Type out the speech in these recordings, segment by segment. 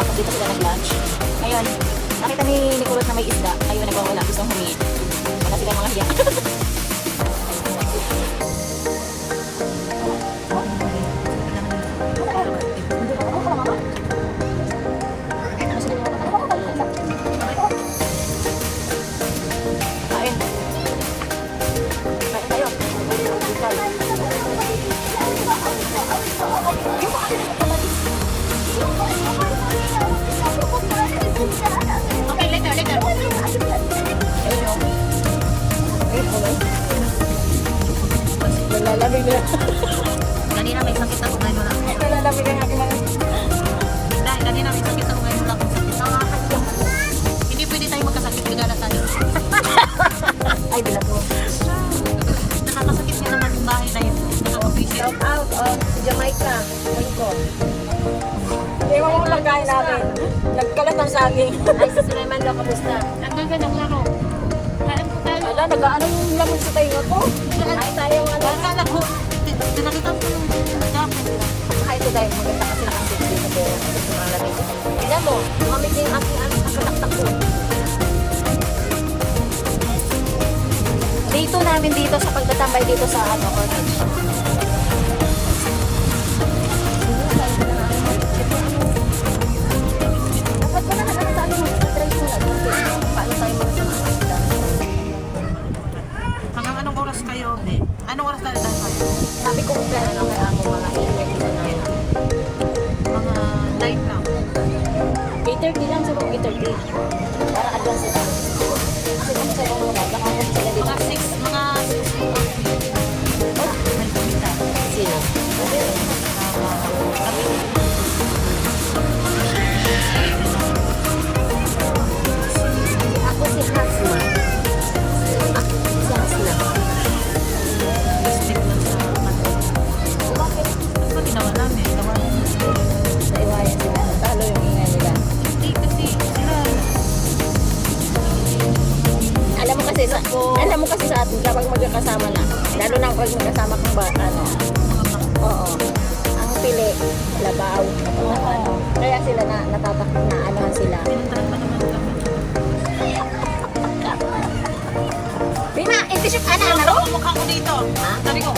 tapos dito sila nag-lunch. Ngayon, nakita ni Nicolot na may isda. Ayun, nagwawala. Gustong humingi. Wala sila mga hiya. Kain. Kain tayo. Okay, later. Nalalamig na. Kanina may sakit ako ngayon wala. Nalalamig ang aking mga... Dahil kanina may sakit ako ngayon wala akong sakit. Hindi pwede tayo magkasakit. Bigala tayo. Ay, bilato. Nakakasakit nga naman yung bahay na yun. Nakaka-visit. Shout out of Jamaica. Mexico. Iwan mo lang kain namin. Nagkalat ang saging. Ay, si Sulaiman daw kamusta? Nandun ka ng laro. Kain po tayo. Ala, nag-aanong lamang sa tayo ko. Kain tayo. Akala ko, pinakita ko yung jacket. Kain ko tayo. Maganda kasi nakasip dito. Pero kasi malamig. Tignan mo, lumamig na yung aking kataktak ko. Dito namin dito sa pagtatambay dito sa Orchid. Dapat ko na hanap sa amin mag-try ko na. Paano tayo mga sa mga isda? Hanggang anong oras kayo, be? Anong oras tayo tayo? Sabi ko kung kaya mga 8 na yan. Mga 9 lang. 8:30 lang, sabi ko 8:30. Para advance sila. Kasi kung sa mga nakakapag sila dito. Mga 6, mga 6. May kumita. Sino? Ako si Hasma. Si Hasna. Stick lang sa kanto. Bakit? Ano ba ginawa namin? Ginawa namin. Naiwayan sila. Talo yung ingay nila. Hindi kasi sila. Alam mo kasi sa atin kapag magkakasama na, lalo na kapag magkasama kang oo, ang pili, labaw, kaya sila natatakot na anuhan sila. Pinuntahan pa naman kami. Pina, ito siya ana na ro? Mukha ko dito. Ha? Sabi ko.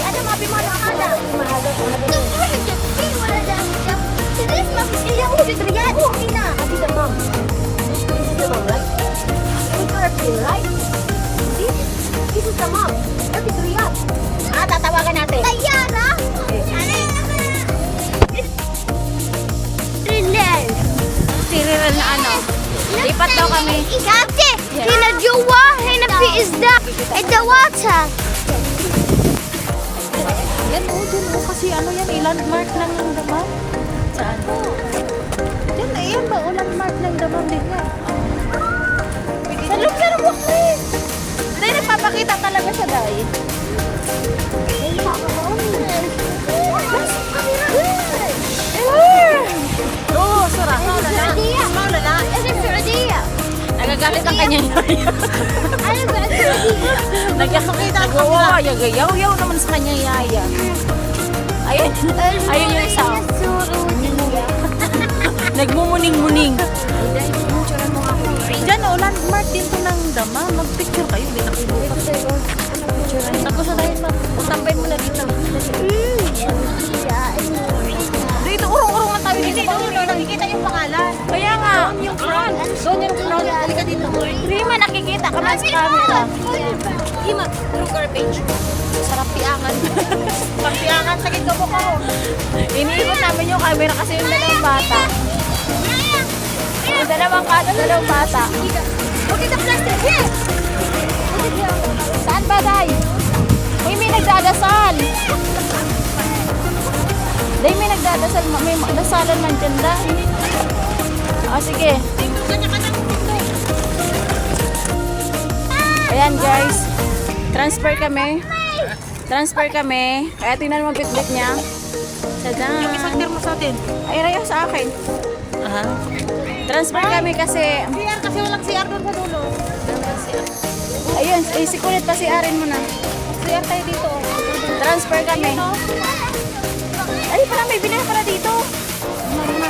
Ada mapi mana ada. This is the mom. That is Riyadh. Tatawagan natin. Tayara. Siriran na ano. Lipat daw kami. Kati, hina jowa, hina fi isda, the water. Yan o, dun o. Kasi ano yan, landmark lang ng damam. Saan? Yan, yan ba o landmark ng damam din yan. Salong ka mo ko eh. Dahil nagpapakita talaga siya dahil. Oo, sura. Saudiya. It's Saudiya. Nagagalit ang kanya yaya. Ano ba Saudiya? Nagwawayaw naman sa kanya yaya. Ayun, ayun yung sound. Nagmumuning-muning. Diyan o, landmark din to ng dama. Mag-picture kayo, hindi na kayo. Tapos na tayo magtambay mo na dito. Dito, urong-urong lang tayo dito. Hindi nakikita yung pangalan. Kaya nga, yung front. Doon yung front. Halika dito. Rima, nakikita ka man sa camera. Hima, through garbage. Sarap piangan. Pagpiangan, sakit ka mo ko. Iniikot namin yung camera kasi yung dalawang bata. Yung dalawang bata. Look at the plastic here. Saan ba, Day? Uy, may nagdadasal. Day, may nagdadasal. May dasalan man dyan, Day. Sige. Ayan, guys. Transfer kami. Kaya tingnan mo bitbit niya. Sadan. Yung isang termo sa atin. Ay, rayo sa akin. Transfer kami kasi... CR kasi walang CR doon sa dulo. Ayun, si Kulit pa si Arin mo na. CR tayo dito. Transfer kami. Ay, pala may binili pala dito.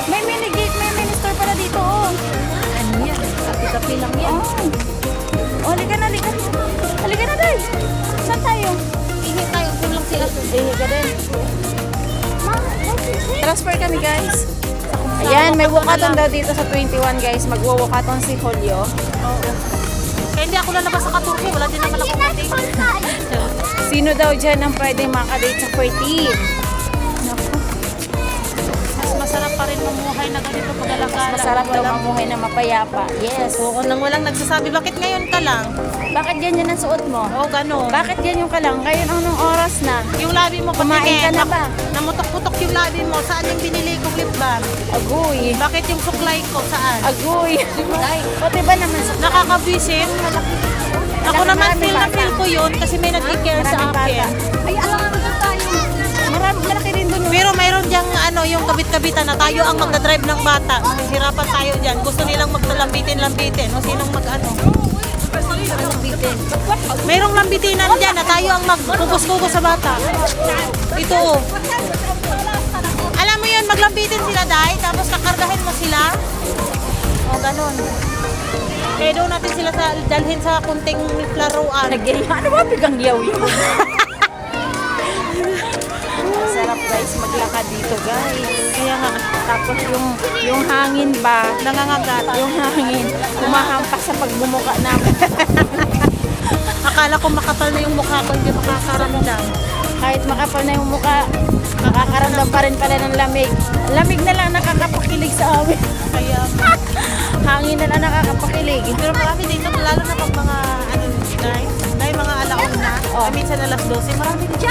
May mini gate, may mini store pala dito. Oh. Ano yan? Kapi-kapi lang yan. Oh, halika na, halika. Halika na, Day. Saan tayo? Ihi tayo, kulang si Ate. Ka din. Transfer kami, guys. Ayan, may wakaton daw dito sa 21, guys. Magwawakaton si Julio. Oo. Kaya hindi ako lalabas sa Katurki. Wala din naman ako date. Sino daw dyan ang pwede makadate sa 14? Mas masarap pa rin mamuhay na ganito pag-alagala. Masarap daw mamuhay na mapayapa. Yes. Oo, nang walang nagsasabi, bakit ngayon ka lang? Bakit ganyan ang suot mo? Oo, gano'n. Bakit yan yung kalang? Ngayon anong oras na? Yung labi mo, Kumain ka na ba? Namutok-putok yung labi mo. Saan yung binili kong lip balm? Agoy. Bakit yung suklay ko? Saan? Agoy. Pati ba naman sa Nakakabisit. Ako naman Maraming feel na bata. feel ko yun kasi may nag-care sa Maraming akin. bata. Ay, alam mo na tayo. Malaki rin dun. Pero mayroon diyang ano, yung kabit-kabitan na tayo ang magdadrive ng bata. Mahihirapan tayo dyan. Gusto nilang maglambitin-lambitin. O sinong mag-ano? Mayroong lambitinan dyan na tayo ang magpupus-pupus sa bata. Ito oh. Alam mo yun, maglambitin sila dahil tapos kakargahin mo sila. O ganon. Kaya doon natin sila dalhin sa kunting laruan. Ano ba bigang yaw yun? Masarap guys maglakad dito guys. Kaya nga, Tapos yung hangin ba? nangangagat. Yung hangin. Kumahampas sa pagbumuka namin. Akala ko makapal na yung mukha ko, hindi makakaramdam. Kahit makapal na yung muka, nakakaramdam pa rin pala ng lamig. Lamig na lang nakakapakilig sa amin. Kaya, Hangin na lang nakakapakilig. pero marami dito, lalo na pag mga, ano, dahil mga alaon na, Oh. minsan alas 12, marami dito.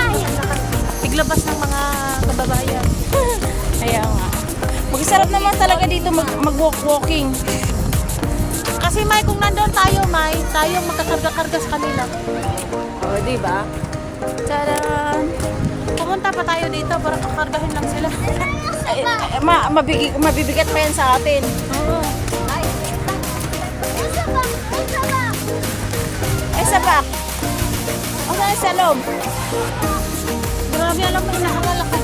Piglabas ng mga kababayan. Kaya nga. Magsarap naman talaga dito mag-walk-walking. Kasi May, kung nandun tayo, May, tayo ang magkakarga-karga sa kanila. O, di ba? Taran! Pumunta pa tayo dito para kakargahin lang sila. Mabibigat pa yan sa atin. Oo. Ay, isa ba? Isa ba? Eh, sa back. O, saan sa loob? Grabe, alam mo, hinahangalakad.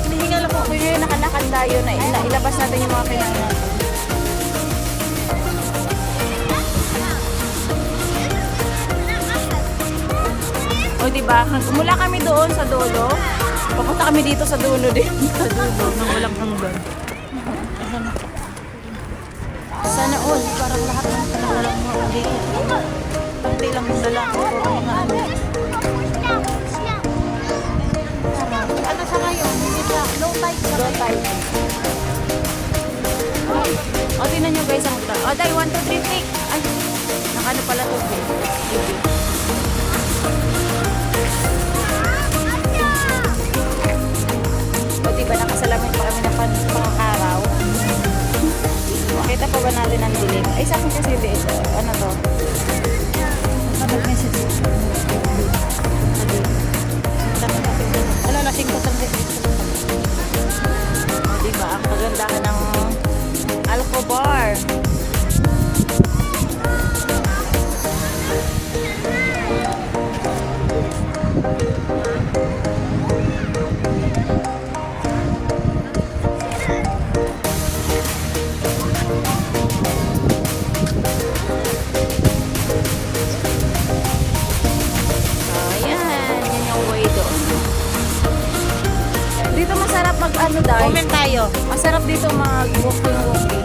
Hinihingal ako. Kung yun, nakalakad tayo na ilabas natin yung mga kailangan. O, diba? Mula kami doon sa dulo. Papunta kami dito sa dulo din. Sa dulo, nang walang hanggan. Sana all. Parang lahat ng walang mga dito. Pati lang yung dala ko. Puro mga ano. Ano sa ngayon? Hindi siya. Low tide sa Low tide. O, tingnan nyo guys ang O, dahil 1, 2, 3, take. Ay, nakano pala to, babe. O, diba nakasalamin pa kami ng pangakaraw? Makita pa ba natin ang dilim? Ay, sa akin kasi hindi. Ano to? Message. Ano, lasing ko sa O, diba? Ang kagandahan ng Alcobar. Ayan, yan yung way doon. Dito masarap mag ano dahil. Comment tayo. Masarap dito mag-walking.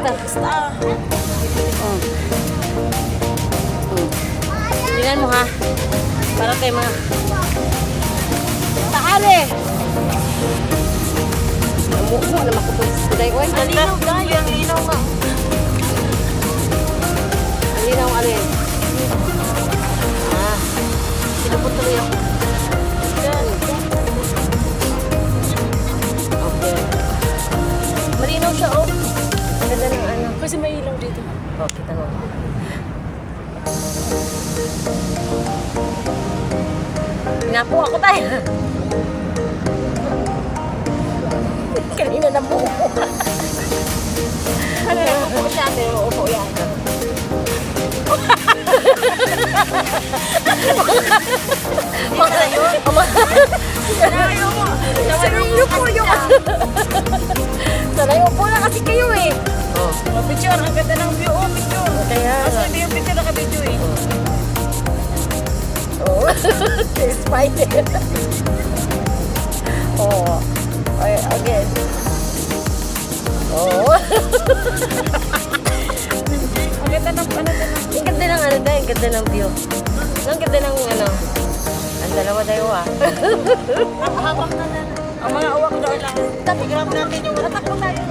Basta. Tingnan mo ha. Para kayo mga... Taali! Namumo na makupos ko dahil. Uy, Ang linaw dahil. Ang linaw nga. ang linaw alin. Sinupot tuloy ako. Okay. Malinaw siya oh. Ang ganda ng ano. Kasi may ilaw dito. Oh, kita mo. Pinapo ako tayo. Kanina na po. Ano na po siya? Pero upo yan. Mga yun. Sanayo mo. Sanayo po yung... Sanayo po na kasi kayo eh. Oh, picture. Ang ganda ng view. Oh, picture. Kaya... Kasi hindi yung picture naka-video eh. Oh, spider. Oh. Okay, again. Oh. Ang ganda ng ano din. Ang ganda ng ano dahil, ang ganda ng view. Ang ganda ng ano. Ang dalawa tayo ah. Habang na ang mga uwak doon lang. Grab natin yung tatak mo tayo.